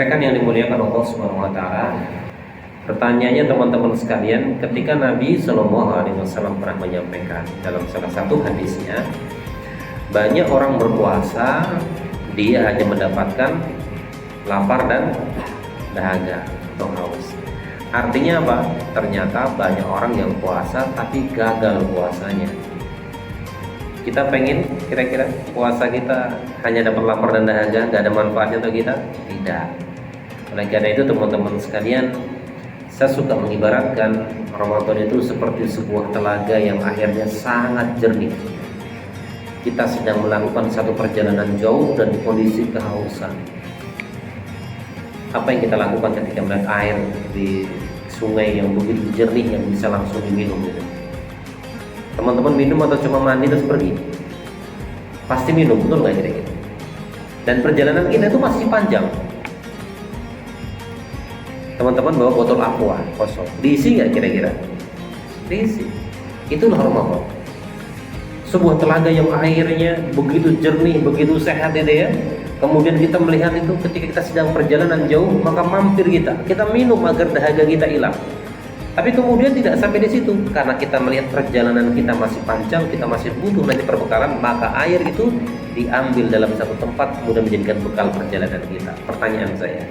rekan-rekan yang dimuliakan Allah Subhanahu wa taala, pertanyaannya teman-teman sekalian, ketika Nabi Shallallahu alaihi wasallam pernah menyampaikan dalam salah satu hadisnya, banyak orang berpuasa dia hanya mendapatkan lapar dan dahaga atau haus. Artinya apa? Ternyata banyak orang yang puasa tapi gagal puasanya. Kita pengen kira-kira puasa kita hanya dapat lapar dan dahaga, nggak ada manfaatnya untuk kita? Tidak. Oleh karena itu teman-teman sekalian, saya suka mengibaratkan Ramadan itu seperti sebuah telaga yang akhirnya sangat jernih. Kita sedang melakukan satu perjalanan jauh dan kondisi kehausan. Apa yang kita lakukan ketika melihat air di sungai yang begitu jernih yang bisa langsung diminum gitu? Teman-teman minum atau cuma mandi terus pergi? Pasti minum, betul nggak kira-kira? Dan perjalanan kita itu masih panjang. Teman-teman bawa botol aqua kosong, diisi nggak kira-kira? Diisi. Itulah Ramadan. Sebuah telaga yang airnya begitu jernih, begitu sehat ya. Kemudian kita melihat itu ketika kita sedang perjalanan jauh, maka mampir kita minum agar dahaga kita hilang. Tapi kemudian tidak sampai di situ, karena kita melihat perjalanan kita masih panjang, kita masih butuh nanti perbekalan, maka air itu diambil dalam satu tempat kemudian menjadikan bekal perjalanan kita. Pertanyaan saya,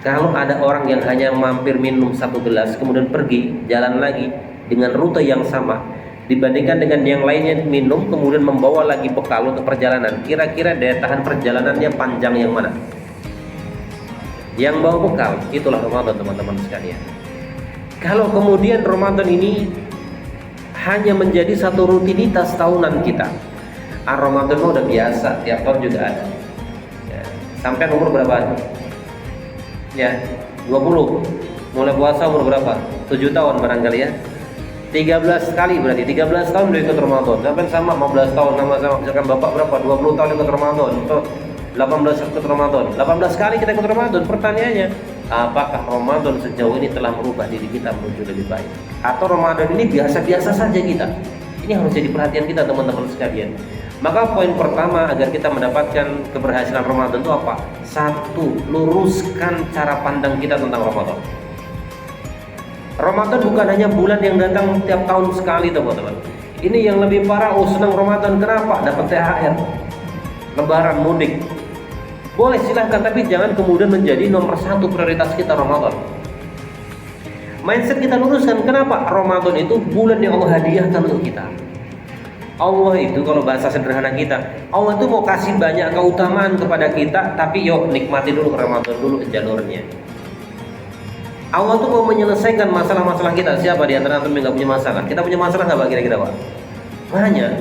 kalau ada orang yang hanya mampir minum satu gelas kemudian pergi jalan lagi dengan rute yang sama, dibandingkan dengan yang lainnya minum kemudian membawa lagi bekal untuk perjalanan, kira-kira daya tahan perjalanannya panjang yang mana? Yang bawa bekal. Itulah Ramadan teman-teman sekalian. Kalau kemudian Ramadan ini hanya menjadi satu rutinitas tahunan kita, Ramadan udah biasa, tiap tahun juga ada ya. Sampai umur berapa? Ya 20. Mulai puasa umur berapa? 7 tahun barangkali ya. 13 kali berarti 13 tahun udah ikut Ramadan. Sampai sama 15 tahun sama-sama. Misalkan bapak berapa? 20 tahun ikut Ramadan. Untuk 18 ikut Ramadan. 18 kali kita ikut Ramadan. Pertanyaannya, apakah Ramadan sejauh ini telah merubah diri kita menuju lebih baik? Atau Ramadan ini biasa-biasa saja kita? Ini harus jadi perhatian kita teman-teman sekalian. Maka poin pertama agar kita mendapatkan keberhasilan Ramadan itu apa? Satu, luruskan cara pandang kita tentang Ramadan. Ramadan bukan hanya bulan yang datang tiap tahun sekali teman-teman. Ini yang lebih parah, senang Ramadan. Kenapa? Dapat THR, Lebaran, mudik. Boleh silahkan, tapi jangan kemudian menjadi nomor satu prioritas kita Ramadan. Mindset kita luruskan. Kenapa? Ramadan itu bulan yang Allah hadiahkan untuk kita. Allah itu kalau bahasa sederhana kita, Allah itu mau kasih banyak keutamaan kepada kita, tapi yuk nikmati dulu Ramadan dulu jalurnya. Allah tuh mau menyelesaikan masalah-masalah kita. Siapa di antara antum yang nggak punya masalah? Kita punya masalah nggak Pak kira-kira Pak? Banyak.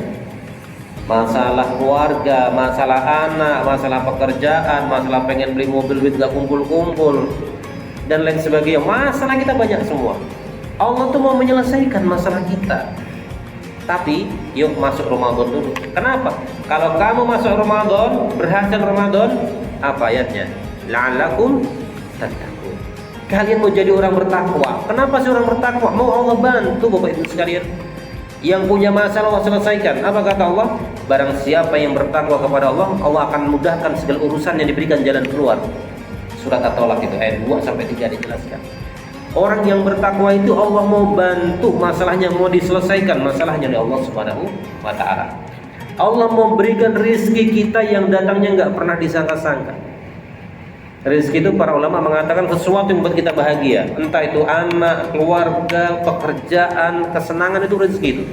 Masalah keluarga, masalah anak, masalah pekerjaan, masalah pengen beli mobil duit gak kumpul-kumpul dan lain sebagainya. Masalah kita banyak semua. Allah tuh mau menyelesaikan masalah kita. Tapi yuk masuk Ramadan dulu. Kenapa? Kalau kamu masuk Ramadan, berhasil Ramadan, apa ayatnya? La'allakum tattaqun. Kalian mau jadi orang bertakwa. Kenapa sih orang bertakwa? Mau Allah bantu Bapak Ibu sekalian. Yang punya masalah Allah selesaikan. Apa kata Allah? Barang siapa yang bertakwa kepada Allah, Allah akan mudahkan segala urusan yang diberikan jalan keluar. Surat At-Tolak itu ayat 2-3 dijelaskan. Orang yang bertakwa itu Allah mau bantu masalahnya, mau diselesaikan masalahnya oleh Allah Subhanahu wa taala. Allah mau berikan rezeki kita yang datangnya nggak pernah disangka-sangka. Rezeki itu para ulama mengatakan sesuatu yang membuat kita bahagia, entah itu anak, keluarga, pekerjaan, kesenangan, itu rezeki itu.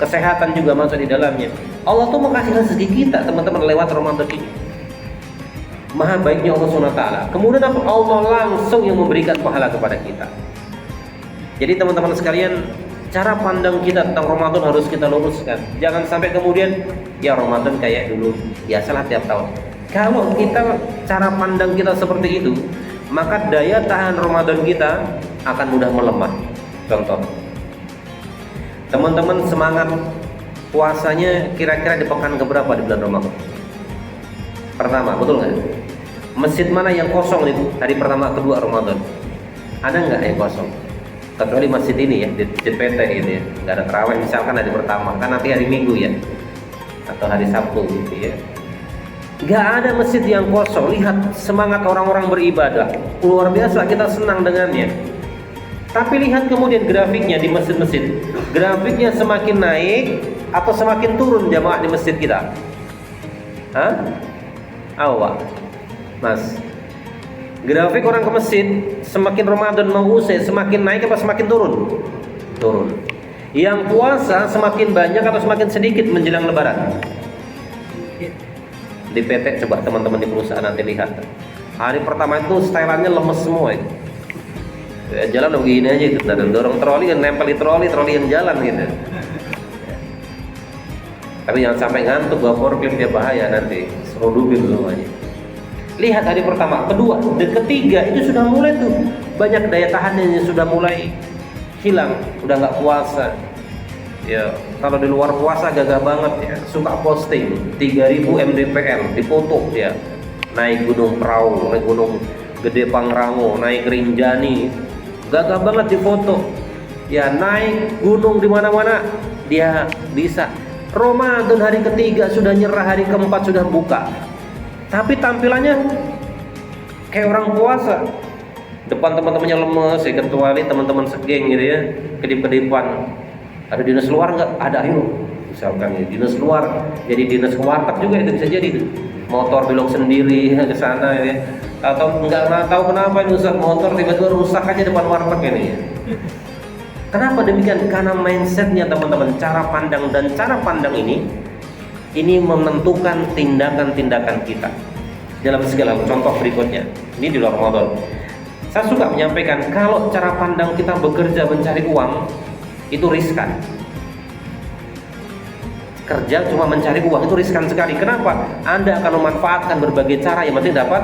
Kesehatan juga masuk di dalamnya. Allah tuh mau kasih rezeki kita teman-teman lewat Ramadan ini. Maha baiknya Allah SWT. Kemudian apa? Allah langsung yang memberikan pahala kepada kita. Jadi teman-teman sekalian, cara pandang kita tentang Ramadan harus kita luruskan. Jangan sampai kemudian ya Ramadan kayak dulu, biasalah tiap tahun. Kalau kita cara pandang kita seperti itu, maka daya tahan Ramadan kita akan mudah melemah. Contoh, teman-teman semangat puasanya kira-kira di pekan keberapa di bulan Ramadan? Pertama, betul nggak? Masjid mana yang kosong itu hari pertama kedua Ramadan? Ada nggak yang kosong? Kecuali masjid ini ya, di JPT gitu ya, nggak ada tarawih misalkan hari pertama, kan nanti hari Minggu ya, atau hari Sabtu gitu ya. Gak ada masjid yang kosong. Lihat semangat orang-orang beribadah, luar biasa, kita senang dengannya. Tapi lihat kemudian grafiknya di masjid-masjid, grafiknya semakin naik atau semakin turun jamaah di masjid kita? Hah? Awak, Mas, grafik orang ke masjid semakin Ramadan mau usai semakin naik apa semakin turun? Turun. Yang puasa semakin banyak atau semakin sedikit menjelang Lebaran? Di PT coba teman-teman di perusahaan nanti lihat. Hari pertama itu stylannya lemes semua itu. Ya, jalan begini aja itu, dan dorong troli dan nempel di troli yang jalan gitu. Tapi jangan sampai ngantuk bawa forklift, dia bahaya nanti. Serudupin semuanya. Lihat hari pertama, kedua, dan ketiga itu sudah mulai tuh banyak daya tahannya sudah mulai hilang, udah nggak puasa. Ya, kalau di luar puasa gagah banget ya, suka posting 3000 mdpl dipoto dia naik gunung Prau, naik gunung Gede Pangrango, naik Rinjani, gagah banget di foto. Ya, naik gunung di mana-mana dia bisa. Ramadan hari ketiga sudah nyerah, hari keempat sudah buka. Tapi tampilannya kayak orang puasa. Depan teman-temannya lemes, ya, kecuali teman-teman segeng gitu ya, kedip-kedipan. Ada dinas luar nggak? Ada, ayo. Misalkan ya, dinas luar, jadi dinas ke warteg juga itu bisa jadi tuh. Motor belok sendiri ke sana ya. Atau nggak tahu kenapa ini Ustaz, motor tiba-tiba rusak aja depan warteg ini ya. Kenapa demikian? Karena mindsetnya teman-teman, cara pandang, dan cara pandang ini menentukan tindakan-tindakan kita dalam segala contoh berikutnya. Ini di luar Ramadan. Saya suka menyampaikan kalau cara pandang kita bekerja mencari uang itu riskan. Kerja cuma mencari uang itu riskan sekali. Kenapa? Anda akan memanfaatkan berbagai cara yang penting dapat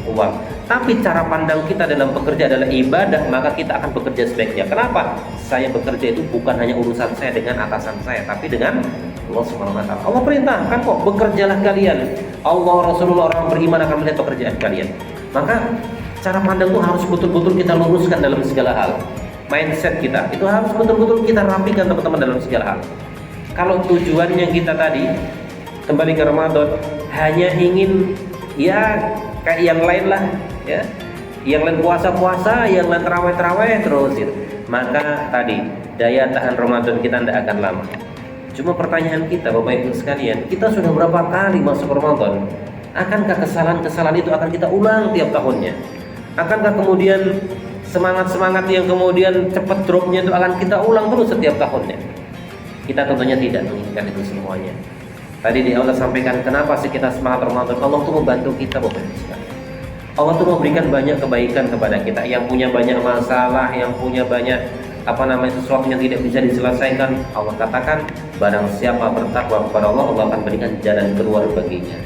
uang. Tapi cara pandang kita dalam bekerja adalah ibadah, maka kita akan bekerja sebaiknya. Kenapa? Saya bekerja itu bukan hanya urusan saya dengan atasan saya, tapi dengan Allah Subhanahu wa taala. Allah perintahkan kok, bekerjalah kalian. Allah, Rasulullah, orang beriman akan melihat pekerjaan kalian. Maka cara pandang itu harus betul-betul kita luruskan dalam segala hal. Mindset kita itu harus betul-betul kita rapikan teman-teman dalam segala hal. Kalau tujuannya kita tadi kembali ke Ramadan hanya ingin ya kayak yang lain lah ya, yang lain puasa-puasa, yang lain terawih-terawih terus gitu, maka tadi daya tahan Ramadan kita tidak akan lama. Cuma pertanyaan kita Bapak Ibu sekalian, kita sudah berapa kali masuk Ramadan? Akankah kesalahan-kesalahan itu akan kita ulang tiap tahunnya? Akankah kemudian semangat-semangat yang kemudian cepat dropnya itu akan kita ulang terus setiap tahunnya? Kita tentunya tidak menginginkan itu semuanya. Tadi di Allah sampaikan kenapa sih kita semangat Ramadan? Allah tuh membantu kita Bapak Ibu sekalian. Allah tuh memberikan banyak kebaikan kepada kita. Yang punya banyak masalah, yang punya banyak sesuatu yang tidak bisa diselesaikan, Allah katakan barang siapa bertakwa kepada Allah, Allah akan berikan jalan keluar baginya.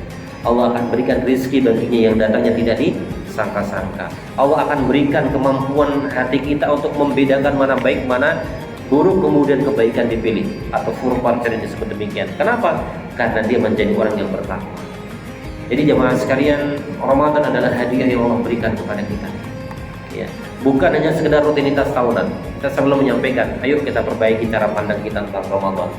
Allah akan berikan rizki baginya yang datangnya tidak disangka-sangka. Allah akan berikan kemampuan hati kita untuk membedakan mana baik mana buruk, kemudian kebaikan dipilih, atau furqan yang disebut demikian. Kenapa? Karena dia menjadi orang yang bertakwa. Jadi jemaah sekalian, Ramadan adalah hadiah yang Allah berikan kepada kita. Ya, bukan hanya sekedar rutinitas tahunan. Kita selalu menyampaikan, ayo kita perbaiki cara pandang kita tentang Ramadan.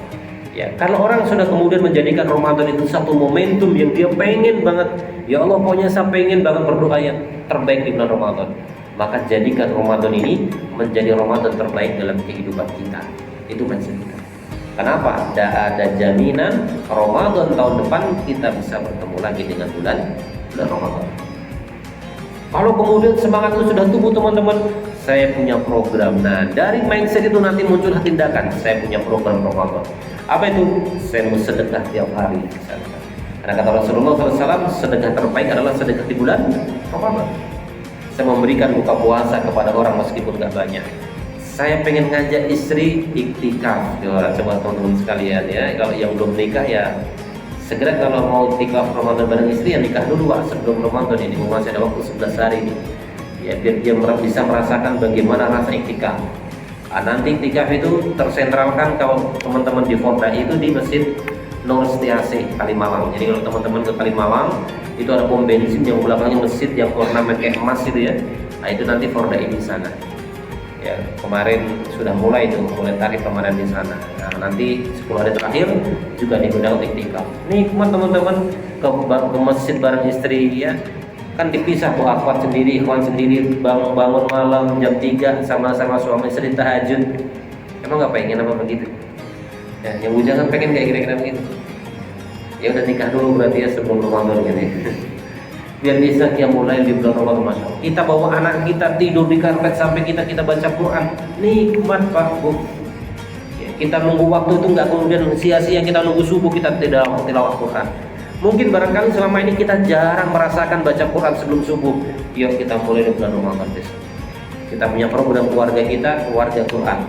Ya, kalau orang sudah kemudian menjadikan Ramadan itu satu momentum yang dia pengen banget, ya Allah pokoknya saya pengen banget berdoa yang terbaik di bulan Ramadan, maka jadikan Ramadan ini menjadi Ramadan terbaik dalam kehidupan kita. Itu mindset kita. Kenapa? Tidak ada jaminan Ramadan tahun depan kita bisa bertemu lagi dengan bulan Ramadan. Kalau kemudian semangat itu sudah tumbuh teman-teman, saya punya program. Nah, dari mindset itu nanti muncullah tindakan. Saya punya program Ramadan. Apa itu? Saya mau sedekah tiap hari. Karena kata Rasulullah SAW, sedekah terbaik adalah sedekah di bulan Ramadan. Saya memberikan buka puasa kepada orang meskipun nggak banyak. Saya pengen ngajak istri iktikaf. Coba teman-teman sekalian ya, kalau yang belum nikah ya segera, kalau mau iktikaf Ramadan bareng istri ya nikah dulu sebelum Ramadan ini, masih ada waktu 11 hari ini. Ya, biar dia bisa merasakan bagaimana rasa iktikaf. Nanti iktikaf itu tersentralkan kalau teman-teman di Forda itu di Masjid Nur Setiasi Kalimalang. Jadi kalau teman-teman ke Kalimalang itu ada pom bensin yang belakangnya masjid yang ornamen kayak emas itu ya. Nah, itu nanti Forda ini sana. Ya, kemarin sudah mulai tarikh Ramadan di sana. Nah, nanti 10 hari terakhir juga di gudang iktikaf. Nikmat teman-teman, ke masjid bareng istri ya. Kan dipisah tuh, akhwat sendiri, ikhwan sendiri, bangun malam jam 3 sama-sama suami istri tahajud. Emang nggak pengen apa begitu? Ya, yang bujangan pengen kayak kira-kira begitu. Ya udah nikah dulu berarti ya sebelum Ramadan gini. Biar bisa dia mulai di bulan Ramadan. Masya Allah. Kita bawa anak kita tidur di karpet sampai kita baca Quran, nikmat Pak Bu. Ya, kita nunggu waktu itu nggak kemudian sia-sia kita nunggu subuh kita tilawah Quran. Mungkin barangkali selama ini kita jarang merasakan baca Quran sebelum subuh. Yuk kita mulai di bulan Ramadan besok. Kita punya program keluarga kita, keluarga Quran.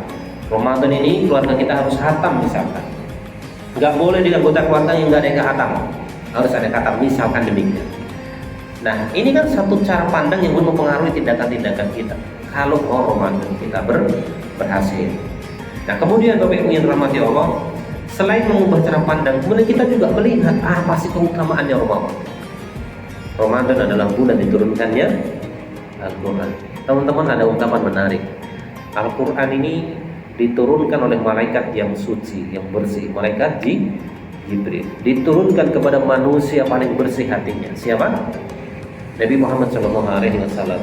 Ramadan ini keluarga kita harus khatam misalkan. Nggak boleh di anggota keluarga yang nggak ada yang khatam. Harus ada khatam misalkan demikian. Nah, ini kan satu cara pandang yang mempengaruhi tindakan-tindakan kita. Kalau Ramadan kita berhasil. Nah, kemudian Bapak Ibu yang dirahmati Allah, selain mengubah cara pandang, kemudian kita juga melihat apa sih keutamaannya Ramadan. Ramadan adalah bulan diturunkannya Al-Quran. Teman-teman, ada ungkapan menarik. Al-Quran ini diturunkan oleh malaikat yang suci, yang bersih, malaikat Jibril. Diturunkan kepada manusia paling bersih hatinya. Siapa? Nabi Muhammad SAW.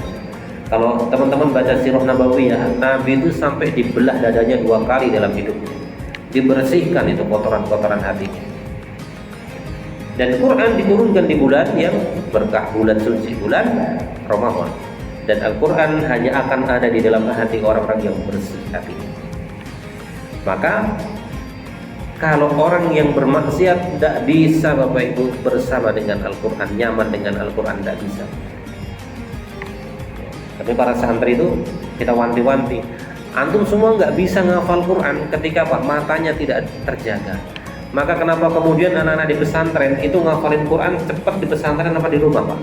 Kalau teman-teman baca sirah Nabawiyah, Nabi itu sampai dibelah dadanya 2 kali dalam hidupnya, dibersihkan itu kotoran-kotoran hatinya. Dan Quran diturunkan di bulan yang berkah, bulan suci, bulan Ramadan. Dan Al-Quran hanya akan ada di dalam hati orang-orang yang bersih hatinya. Maka kalau orang yang bermaksiat tidak bisa Bapak Ibu bersama dengan Al-Quran, nyaman dengan Al-Quran, tidak bisa. Tapi para santri itu kita wanti-wanti, antum semua nggak bisa ngafal Quran ketika Pak matanya tidak terjaga. Maka kenapa kemudian anak-anak di pesantren itu ngafalin Quran cepat di pesantren apa di rumah Pak?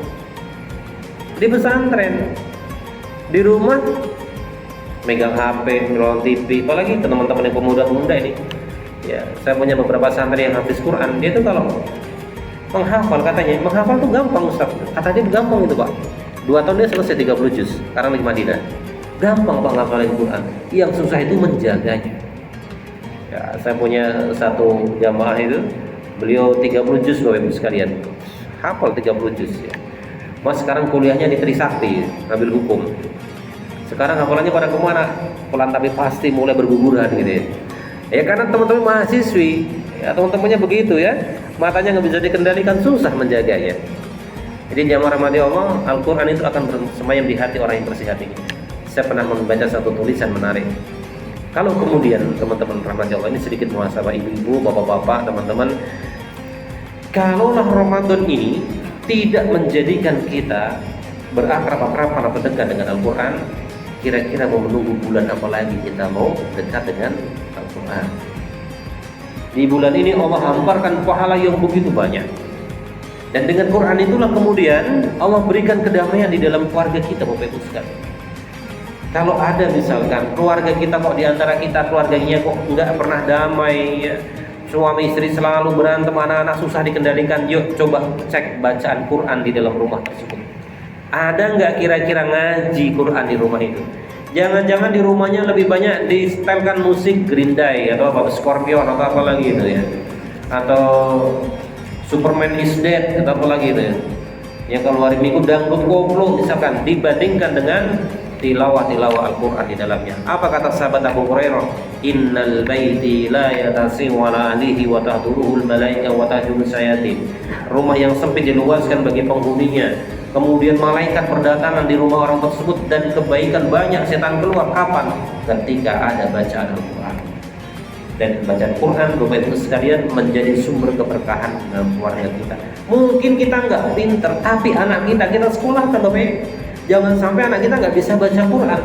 Di pesantren, di rumah megang HP, nonton TV, apalagi teman-teman yang pemuda-pemuda ini. Ya, saya punya beberapa santri yang hafiz Quran. Dia tuh kalau menghafal, katanya menghafal tuh gampang Ustaz. Katanya gampang itu Pak. 2 tahun dia selesai 30 juz sekarang di Madinah. Gampang Pak ngafalin Quran. Yang susah itu menjaganya. Ya, saya punya satu jamaah itu, beliau 30 juz Bapak Ibu sekalian. Hafal 30 juz ya. Mas sekarang kuliahnya di Trisakti, ngambil hukum. Sekarang hafalannya pada kemana? Pelan tapi pasti mulai berguguran gitu ya. Ya karena teman-teman mahasiswi, ya teman-temannya begitu ya, matanya nggak bisa dikendalikan, susah menjaganya. Jadi jamaah rahmati Allah, Al-Quran itu akan bersemayam di hati orang yang bersih hatinya. Saya pernah membaca satu tulisan menarik. Kalau kemudian teman-teman rahmati Allah, ini sedikit muhasabah ibu-ibu, bapak-bapak, teman-teman, kalaulah Ramadan ini tidak menjadikan kita berakrab-akraban atau dekat dengan Al-Quran, kira-kira mau menunggu bulan apa lagi kita mau dekat dengan Al-Quran. Di bulan ini Allah hamparkan pahala yang begitu banyak. Dan dengan Quran itulah kemudian Allah berikan kedamaian di dalam keluarga kita Bapak Ibu sekalian. Kalau ada misalkan keluarga kita kok di antara kita keluarganya kok nggak pernah damai ya, suami istri selalu berantem, anak-anak susah dikendalikan, yuk coba cek bacaan Quran di dalam rumah tersebut. Ada nggak kira-kira ngaji Quran di rumah itu? Jangan-jangan di rumahnya lebih banyak di-setelkan musik Green Day atau apa, Scorpion atau apa lagi itu ya, atau Superman is Dead atau apa lagi itu ya. Yang kalau hari Minggu dangdut koplo misalkan, dibandingkan dengan tilawah Al-Quran di dalamnya. Apa kata sahabat Abu Hurairah? Innal baiti la yatasi wa la alihi wa tahduruhul malaika wa tahjurus sayatin. Rumah yang sempit diluaskan bagi penghuninya, kemudian malaikat berdatangan di rumah orang tersebut, dan kebaikan banyak setan keluar. Kapan? Ketika ada bacaan Al-Quran. Dan bacaan Quran Bapak Ibu sekalian menjadi sumber keberkahan dalam keluarga kita. Mungkin kita nggak pinter, tapi anak kita sekolahkan Bapak Ibu. Jangan sampai anak kita nggak bisa baca Quran.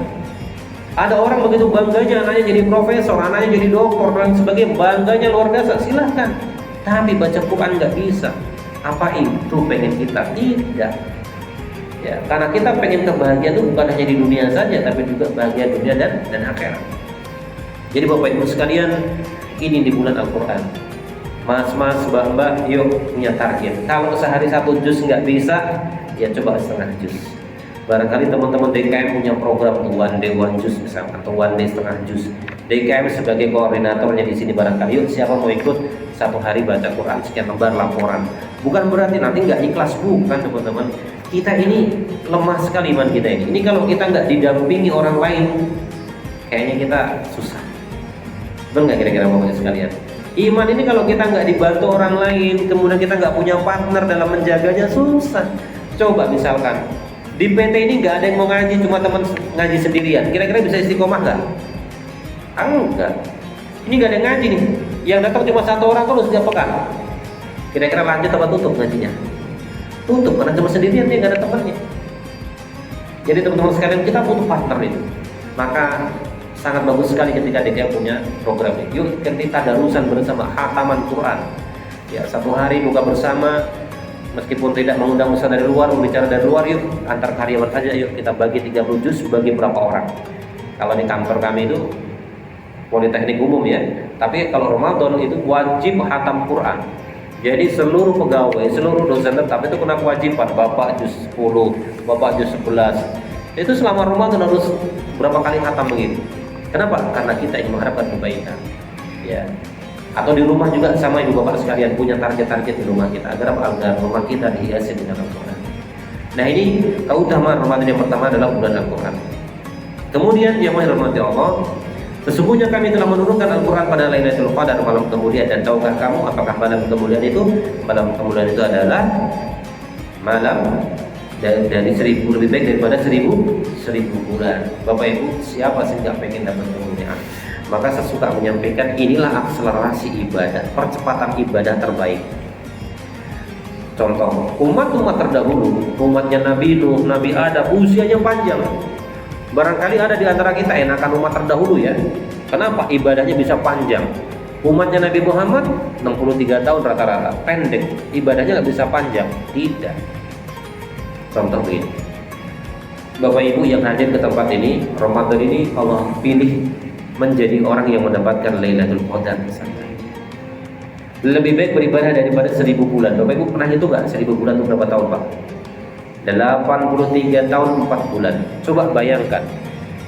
Ada orang begitu bangganya anaknya jadi profesor, anaknya jadi dokter dan sebagainya, bangganya luar biasa, silahkan. Tapi baca Quran nggak bisa. Apa itu pengen kita? Tidak. Ya, karena kita pengen kebahagiaan itu bukan hanya di dunia saja, tapi juga bahagia dunia dan akhirat. Jadi Bapak Ibu sekalian, ini di bulan Al-Quran. Mas-mas, mbak-mbak, yuk punya target. Kalau sehari 1 juz nggak bisa, ya coba setengah juz. Barangkali teman-teman DKM punya program tuh one day one juice misalkan, atau one day setengah jus. DKM sebagai koordinatornya di sini barangkali, yuk siapa mau ikut 1 hari baca Quran sekian lembar laporan. Bukan berarti nanti nggak ikhlas, bukan teman-teman. Kita ini lemah sekali iman kita ini. Ini kalau kita nggak didampingi orang lain, kayaknya kita susah. Betul nggak kira-kira Bapak sekalian? Iman ini kalau kita nggak dibantu orang lain, kemudian kita nggak punya partner dalam menjaganya, susah. Coba misalkan di PT ini nggak ada yang mau ngaji, cuma teman ngaji sendirian, kira-kira bisa istiqomah nggak? Enggak. Ini nggak ada yang ngaji nih, yang datang cuma 1 orang terus setiap pekan. Kira-kira lanjut apa tutup ngajinya? Tutup, karena cuma sendirian, dia nggak ada temannya. Jadi teman-teman sekalian, kita butuh partner itu. Maka sangat bagus sekali ketika DKM punya program ini. Yuk kita darusan bersama, khataman Quran. Ya, 1 hari buka bersama. Meskipun tidak mengundang usaha dari luar, berbicara dari luar, yuk antar karyawan saja, yuk kita bagi 30 juz bagi berapa orang. Kalau di kantor kami itu politeknik umum ya, tapi kalau Ramadan itu wajib khatam Quran. Jadi seluruh pegawai, seluruh dosen tetap itu kena kewajiban, bapak juz 10, bapak juz 11. Itu selama Ramadan harus berapa kali khatam begitu. Kenapa? Karena kita ingin mengharapkan kebaikan. Ya. Atau di rumah juga sama ibu bapak sekalian punya target-target di rumah kita agar rumah kita dihiasi dengan Al-Quran. Nah, ini keutamaan Ramadan yang pertama adalah bulan Al-Quran. Kemudian yang dirahmati Allah, sesungguhnya kami telah menurunkan Al-Quran pada Lailatul Qadar, malam kemuliaan. Dan tahukah kamu apakah malam kemuliaan itu? Malam kemuliaan itu adalah malam dari 1000, lebih baik daripada 1000 bulan. Bapak Ibu, siapa sih nggak pengen dapat kemuliaan? Maka saya suka menyampaikan, inilah akselerasi ibadah, percepatan ibadah terbaik. Contoh, umat-umat terdahulu, umatnya Nabi Nuh, Nabi Adam, usianya panjang. Barangkali ada di antara kita enakan umat terdahulu ya. Kenapa? Ibadahnya bisa panjang. Umatnya Nabi Muhammad 63 tahun rata-rata, pendek. Ibadahnya nggak bisa panjang. Tidak. Contoh ini, Bapak Ibu yang hadir ke tempat ini, Ramadan ini Allah pilih menjadi orang yang mendapatkan Lailatul Qadar misalnya. Lebih baik beribadah daripada 1000 bulan. Bapak Ibu pernah itu nggak 1000 bulan itu berapa tahun Pak? 83 tahun 4 bulan. Coba bayangkan,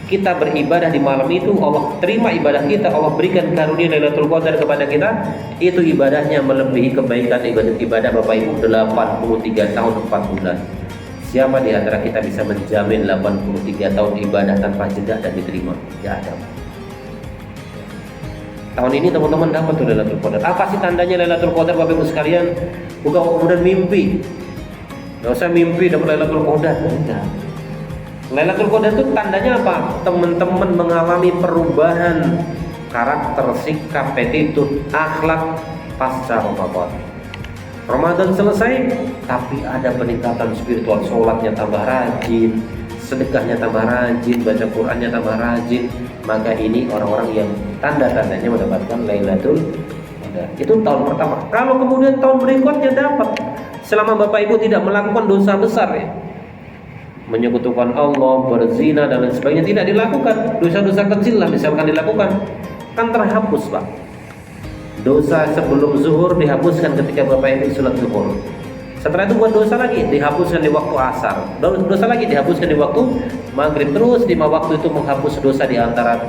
kita beribadah di malam itu, Allah terima ibadah kita, Allah berikan karunia Lailatul Qadar kepada kita. Itu ibadahnya melebihi kebaikan ibadah Bapak Ibu 83 tahun 4 bulan. Siapa di antara kita bisa menjamin 83 tahun ibadah tanpa jeda dan diterima? Tidak ada. Tahun ini teman-teman dapat tuh Lailatul Qadar. Apa sih tandanya Lailatul Qadar Bapak Ibu sekalian? Bukan kemudian mimpi. Nggak usah mimpi dapat Lailatul Qadar. Enggak. Lailatul Qadar itu tandanya apa? Teman-teman mengalami perubahan karakter, sikap, attitude, akhlak pasca Ramadan. Ramadan selesai, tapi ada peningkatan spiritual, sholatnya tambah rajin, sedekahnya tambah rajin, baca Qurannya tambah rajin. Maka ini orang-orang yang tanda-tandanya mendapatkan Lailatul Qadar. Itu tahun pertama. Kalau kemudian tahun berikutnya dapat, selama Bapak Ibu tidak melakukan dosa besar ya, menyekutukan Allah, berzina dan lain sebagainya tidak dilakukan, dosa-dosa kecil lah misalkan dilakukan, kan terhapus Pak. Dosa sebelum zuhur dihapuskan ketika Bapak Ibu sholat zuhur. Setelah itu buat dosa lagi dihapuskan di waktu asar, dosa lagi dihapuskan di waktu maghrib. Terus 5 waktu itu menghapus dosa di antara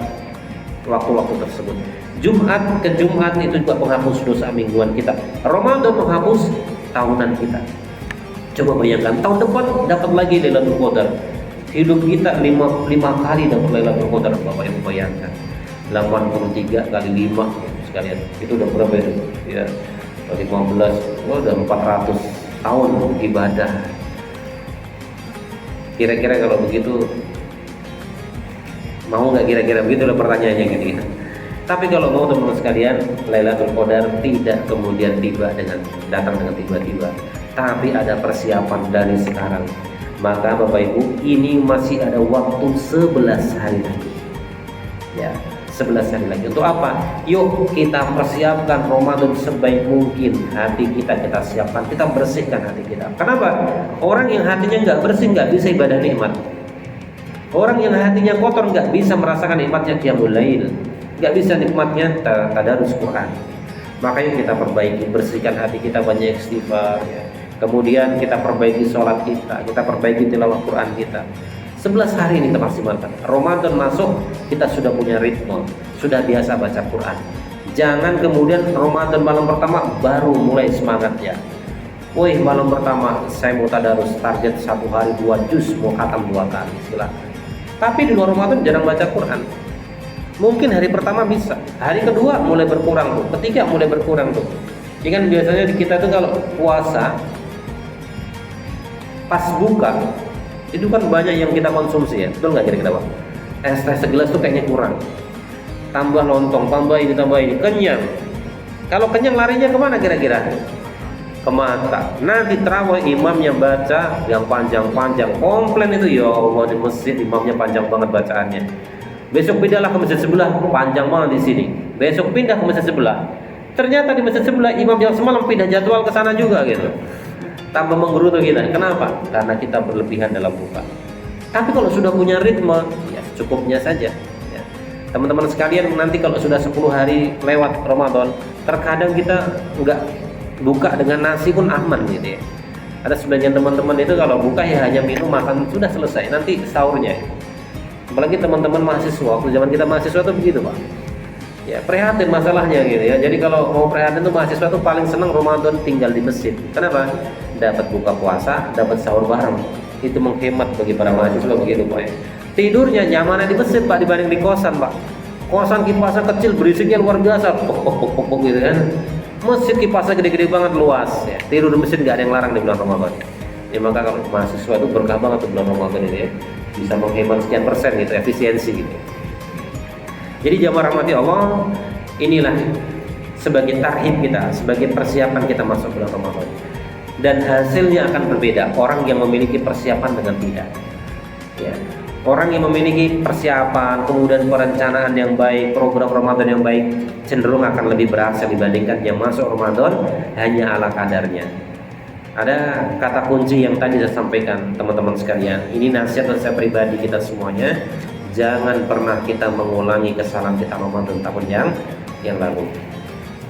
waktu-waktu tersebut. Jumat ke Jumat itu juga menghapus dosa mingguan kita. Ramadan menghapus tahunan kita. Coba bayangkan tahun depan dapat lagi Lailatul Qadar. Hidup kita 5 kali dapat Lailatul Qadar. Bapak Ibu bayangkan 83 kali 5 sekalian, itu udah berapa ya? 15, udah 400 tahun ibadah. Kira-kira kalau begitu mau nggak, kira-kira begitu lah pertanyaannya gitu ya. Tapi kalau mau teman-teman sekalian, Lailatul Qadar tidak kemudian datang dengan tiba-tiba, tapi ada persiapan dari sekarang. Maka Bapak Ibu, ini masih ada waktu 11 hari lagi ya, 11 hari lagi. Untuk apa? Yuk kita persiapkan Ramadan sebaik mungkin. Hati kita siapkan, kita bersihkan hati kita. Kenapa? Orang yang hatinya nggak bersih nggak bisa ibadah nikmat. Orang yang hatinya kotor nggak bisa merasakan nikmatnya qiyamul lail, nggak bisa nikmatnya tadarus Quran. Makanya kita perbaiki, bersihkan hati kita, banyak istighfar ya. kemudian kita perbaiki sholat kita perbaiki tilawah Quran kita. 11 hari ini kita maksimalkan. Ramadan masuk, kita sudah punya ritme, sudah biasa baca Quran. Jangan kemudian Ramadan malam pertama baru mulai semangat ya. Woi, malam pertama saya mau tadarus, target 1 hari 2 juz, mau khatam 2 kali, silakan. Tapi di luar Ramadan jarang baca Quran. Mungkin hari pertama bisa, hari kedua mulai berkurang tuh, ketiga mulai berkurang tuh. Jadi kan biasanya di kita tuh kalau puasa pas buka itu kan banyak yang kita konsumsi ya, betul nggak kira-kira Pak? Es teh segelas tuh kayaknya kurang. Tambah lontong, tambah ini, kenyang. Kalau kenyang larinya kemana kira-kira? Ke mata. Nanti terawih imamnya baca yang panjang-panjang, komplain itu ya Allah di masjid imamnya panjang banget bacaannya. Besok pindahlah ke masjid sebelah, panjang banget di sini. Besok pindah ke masjid sebelah. Ternyata di masjid sebelah imam yang semalam pindah jadwal ke sana juga gitu. Tambah menggerutu kita. Kenapa? Karena kita berlebihan dalam buka. Tapi kalau sudah punya ritme, ya cukupnya saja. Ya. Teman-teman sekalian, nanti kalau sudah 10 hari lewat Ramadan, terkadang kita nggak buka dengan nasi pun aman gitu ya. Ada sebagian teman-teman itu kalau buka ya hanya minum makan sudah selesai, nanti sahurnya. Apalagi teman-teman mahasiswa, waktu zaman kita mahasiswa tuh begitu Pak. Ya prihatin masalahnya gitu ya. Jadi kalau mau prihatin tuh mahasiswa tuh paling senang Ramadan tinggal di masjid. Kenapa? Dapat buka puasa, dapat sahur bareng. Itu menghemat bagi para mahasiswa begitu Pak ya. Tidurnya nyaman di masjid Pak dibanding di kosan Pak. Kosan kipasnya kecil berisiknya luar biasa, pok gitu kan. Masjid kipasnya gede-gede banget luas ya. Tidur di masjid nggak ada yang larang di bulan Ramadan. Ya maka kalau mahasiswa itu berkah banget di bulan Ramadan ini ya. Bisa menghemat sekian persen gitu, efisiensi gitu. Jadi jamaah rahmati Allah, inilah sebagai tarhib kita, sebagai persiapan kita masuk bulan Ramadan. Dan hasilnya akan berbeda orang yang memiliki persiapan dengan tidak. Ya. Orang yang memiliki persiapan, kemudian perencanaan yang baik, program Ramadan yang baik, cenderung akan lebih berhasil dibandingkan yang masuk Ramadan hanya ala kadarnya. Ada kata kunci yang tadi saya sampaikan teman-teman sekalian. Ini nasihat saya pribadi kita semuanya. Jangan pernah kita mengulangi kesalahan kita Ramadan tahun yang lalu.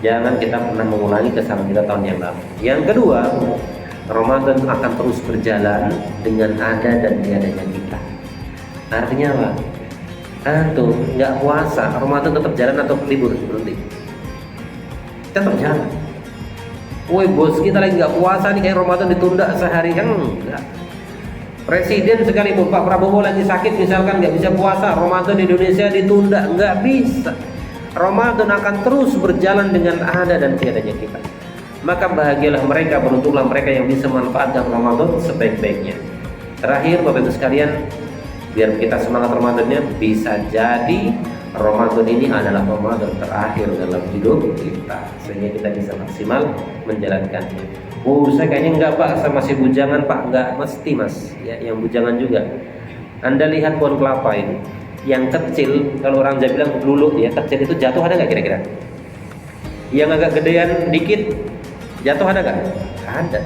Jangan kita pernah mengulangi kesalahan kita tahun yang lalu. Yang kedua, Ramadan akan terus berjalan dengan ada dan tiadanya kita. Artinya apa? Antum nggak puasa, Ramadan tetap jalan atau libur berhenti? Tetap jalan. Woi bos kita lagi nggak puasa nih, kayak Ramadan ditunda sehari kan enggak. Presiden sekalipun Pak Prabowo lagi sakit misalkan nggak bisa puasa, Ramadan di Indonesia ditunda, nggak bisa. Ramadan akan terus berjalan dengan ada dan tiadanya kita. Maka bahagialah mereka, beruntunglah mereka yang bisa memanfaatkan Ramadan sebaik-baiknya. Terakhir Bapak Ibu sekalian, biar kita semangat Ramadannya, bisa jadi Ramadan ini adalah Ramadan terakhir dalam hidup kita, sehingga kita bisa maksimal menjalankannya. Oh, saya kayaknya enggak Pak, saya masih bujangan Pak. Enggak, mesti Mas ya, yang bujangan juga. Anda lihat pohon kelapa ini, yang kecil, kalau orang Jawa bilang lulu ya, kecil itu jatuh ada nggak kira-kira? Yang agak gedean dikit jatuh ada nggak? Ada.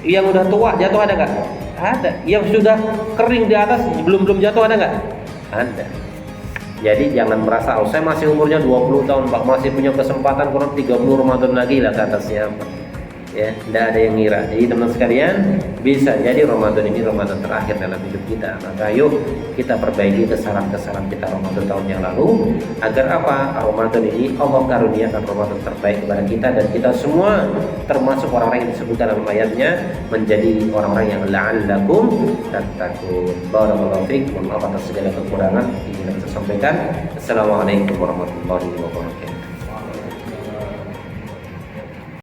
Yang udah tua jatuh ada nggak? Ada. Yang sudah kering di atas belum jatuh ada nggak? Ada. Jadi jangan merasa, oh saya masih umurnya 20 tahun Pak, masih punya kesempatan kurang 30 Ramadan lagi lah ke atasnya Pak. Ya, tidak ada yang ngira. Jadi teman sekalian, bisa jadi Ramadan ini Ramadan terakhir dalam hidup kita. Maka yuk kita perbaiki kesalahan-kesalahan kita Ramadan tahun yang lalu, agar apa? Ramadan ini Allah karuniakan Ramadan terbaik kepada kita, dan kita semua termasuk orang-orang yang disebutkan dalam ayatnya menjadi orang-orang yang la'allakum tattaqun. Barakallahu fiik. Mohon maaf atas segala kekurangan yang saya sampaikan. Assalamualaikum warahmatullahi wabarakatuh.